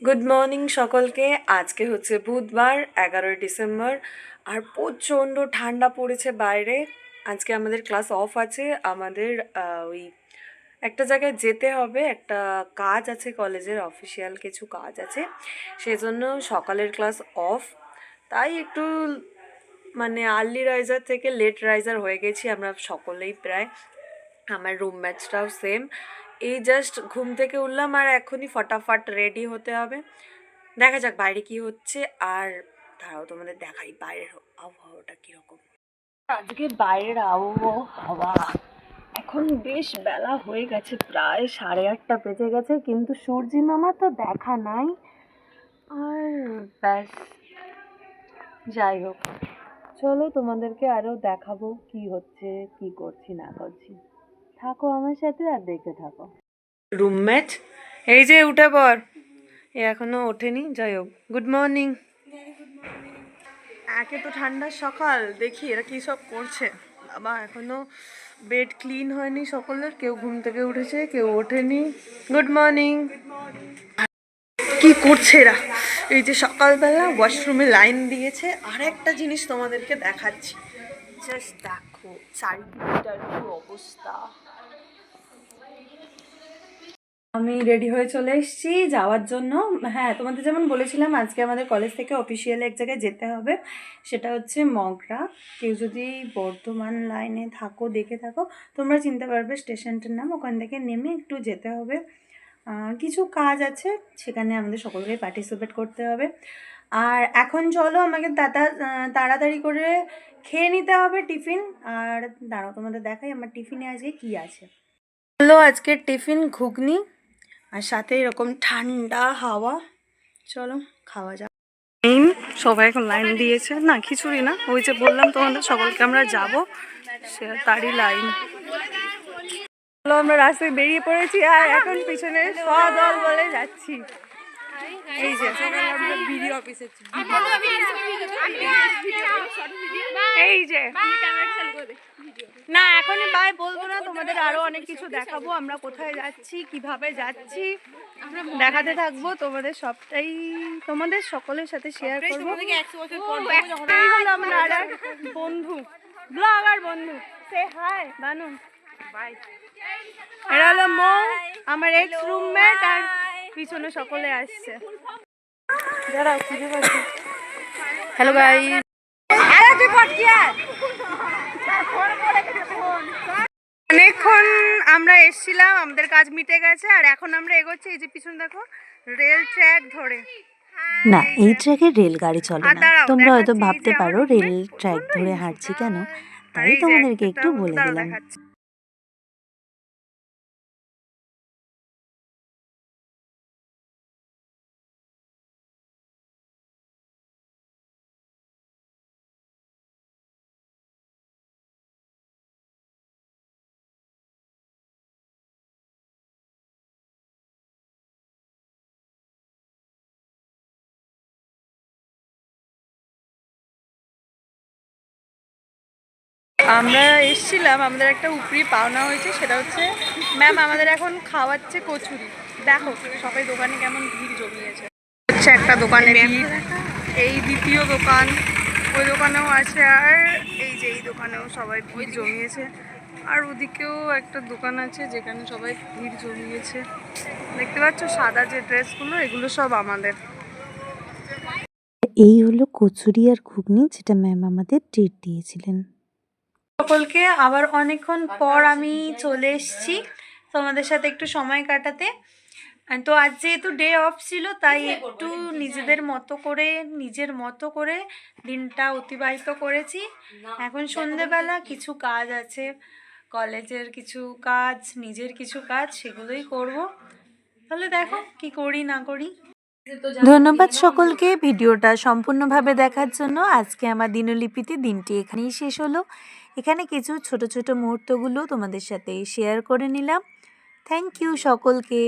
Good morning সকলকে। আজকে হচ্ছে বুধবার 11ই ডিসেম্বর আর প্রচণ্ড ঠান্ডা পড়েছে বাইরে। আজকে আমাদের ক্লাস অফ আছে। আমাদের ওই একটা জায়গায় যেতে হবে, একটা কাজ আছে, কলেজের অফিসিয়াল কিছু কাজ আছে, সেজন্য সকালের ক্লাস অফ। তাই একটু মানে আর্লি রাইজার থেকে লেট রাইজার হয়ে গেছি আমরা সকলেই প্রায়। আমার রুমমেটসটাও সেম। এই জাস্ট ঘুম থেকে উঠলাম আর এখনই ফটাফট রেডি হতে হবে। দেখা যাক বাইরে কি হচ্ছে। আর তারাও তোমাদের দেখাই বাইরের আবহাওয়াটা কিরকম। আজকে বাইরের আবহাওয়া এখন বেশ বেলা হয়ে গেছে, প্রায় 8:30 বেজে গেছে, কিন্তু সূর্যি মামা তো দেখা নাই। আর ব্যাস, যাই হোক, চলো তোমাদেরকে আরো দেখাবো কি হচ্ছে, কি করছি না করছি। থাকো আমার সাথে আর দেখতে থাকো। রুমমেট এই যে উঠে পড়, এ এখনো ওঠেনি। যাই হোক, গুড মর্নিং। একে তো ঠান্ডার সকাল, দেখি এরা কী সব করছে। বাবা, এখনো বেড ক্লিন হয়নি সকলের, কেউ ঘুম থেকে উঠেছে, কেউ ওঠেনি। Good morning. কি করছে এরা? এই যে সকালবেলা ওয়াশরুমে লাইন দিয়েছে। আর একটা জিনিস তোমাদেরকে দেখাচ্ছি, জাস্ট দেখো চারিদিকটার কি অবস্থা। আমি রেডি হয়ে চলে এসেছি যাওয়ার জন্য। হ্যাঁ, তোমাদের যেমন বলেছিলাম আজকে আমাদের কলেজ থেকে অফিসিয়ালি এক জায়গায় যেতে হবে, সেটা হচ্ছে মগরা। কেউ যদি বর্ধমান লাইনে থাকো, দেখে থাকো, তোমরা চিনতে পারবে স্টেশনটার নাম। ওখান থেকে নেমে একটু যেতে হবে, কিছু কাজ আছে, সেখানে আমাদের সকলকে পার্টিসিপেট করতে হবে। আর এখন চলো আমাকে তাড়াতাড়ি করে খেয়ে নিতে হবে টিফিন। আর দাঁড়াও তোমাদের দেখাই আমার টিফিনে আজকে কী আছে। হলো আজকের টিফিন ঘুগনি, আর সাথে এরকম ঠান্ডা হাওয়া। চলো খাওয়া যাক। সবাই এখন লাইন দিয়েছে, না খিচুড়ি না, ওই যে বললাম তোমাদের সকলকে আমরা যাবো, সে তারই লাইন। চলো আমরা রাস্তায় বেরিয়ে পড়েছি আর এখন পিছনে সদল বলে যাচ্ছি। এই যে এই যে না, এখনই বাই বলবো না, তোমাদের আরো অনেক কিছু দেখাবো। আমরা কোথায় যাচ্ছি, কিভাবে যাচ্ছি, দেখাতে থাকবো তোমাদের সবটাই, তোমাদের সকলের সাথে শেয়ার করবো। এই হলো আমার আর এক বন্ধু, ব্লগার বন্ধু। সে হাই বানু। এরা হলো মৌ, আমার এক্স রুমমেট, আর পিছনে সকলে আসছে। দাঁড়াও খুঁজে পাচ্ছি। Hello guys. অনেকক্ষণ আমরা এসছিলাম, আমাদের কাজ মিটে গেছে, আর এখন আমরা এগোচ্ছি। এই যে পিছনে দেখো, রেল ট্র্যাক ধরে। না, এই ট্র্যাকে রেলগাড়ি চলে না। তোমরা হয়তো ভাবতে পারো রেল ট্র্যাক ধরে হাঁটছি কেন, তাই তোমাদেরকে একটু বলে দিলাম। আমরা এসছিলাম, আমাদের একটা উপরি পাওনা হয়েছে, সেটা হচ্ছে ম্যাম আমাদের এখন খাওয়াচ্ছে কচুরি। দেখো সবাই দোকানে কেমন ভিড় জমিয়েছে। হচ্ছে একটা দোকানে ভিড়, এই দ্বিতীয় দোকান, ওই দোকানেও আছে, আর এই যে এই দোকানেও সবাই ভিড় জমিয়েছে। আর ওদিকেও একটা দোকান আছে যেখানে সবাই ভিড় জমিয়েছে। দেখতে পাচ্ছ সাদা যে ড্রেসগুলো, এগুলো সব আমাদের। এই হলো কচুরি আর ঘুগনি, যেটা ম্যাম আমাদের ট্রিট দিয়েছিলেন। সকলকে আবার অনেকক্ষণ পর আমি চলে এসেছি তোমাদের সাথে একটু সময় কাটাতে। তো আজ যেহেতু ডে অফ ছিল, তাই একটু নিজের মতো করে দিনটা অতিবাহিত করেছি। এখন সন্ধেবেলা কিছু কাজ আছে, কলেজের কিছু কাজ, নিজের কিছু কাজ, সেগুলোই করব। তাহলে দেখো কি করি না করি। ধন্যবাদ সকলকে ভিডিওটা সম্পূর্ণভাবে দেখার জন্য। আজকে আমার দিনলিপিতে দিনটি এখানেই শেষ হলো। এখানে কিছু ছোট ছোট মুহূর্তগুলো তোমাদের সাথে শেয়ার করে নিলাম। থ্যাংক ইউ সকলকে।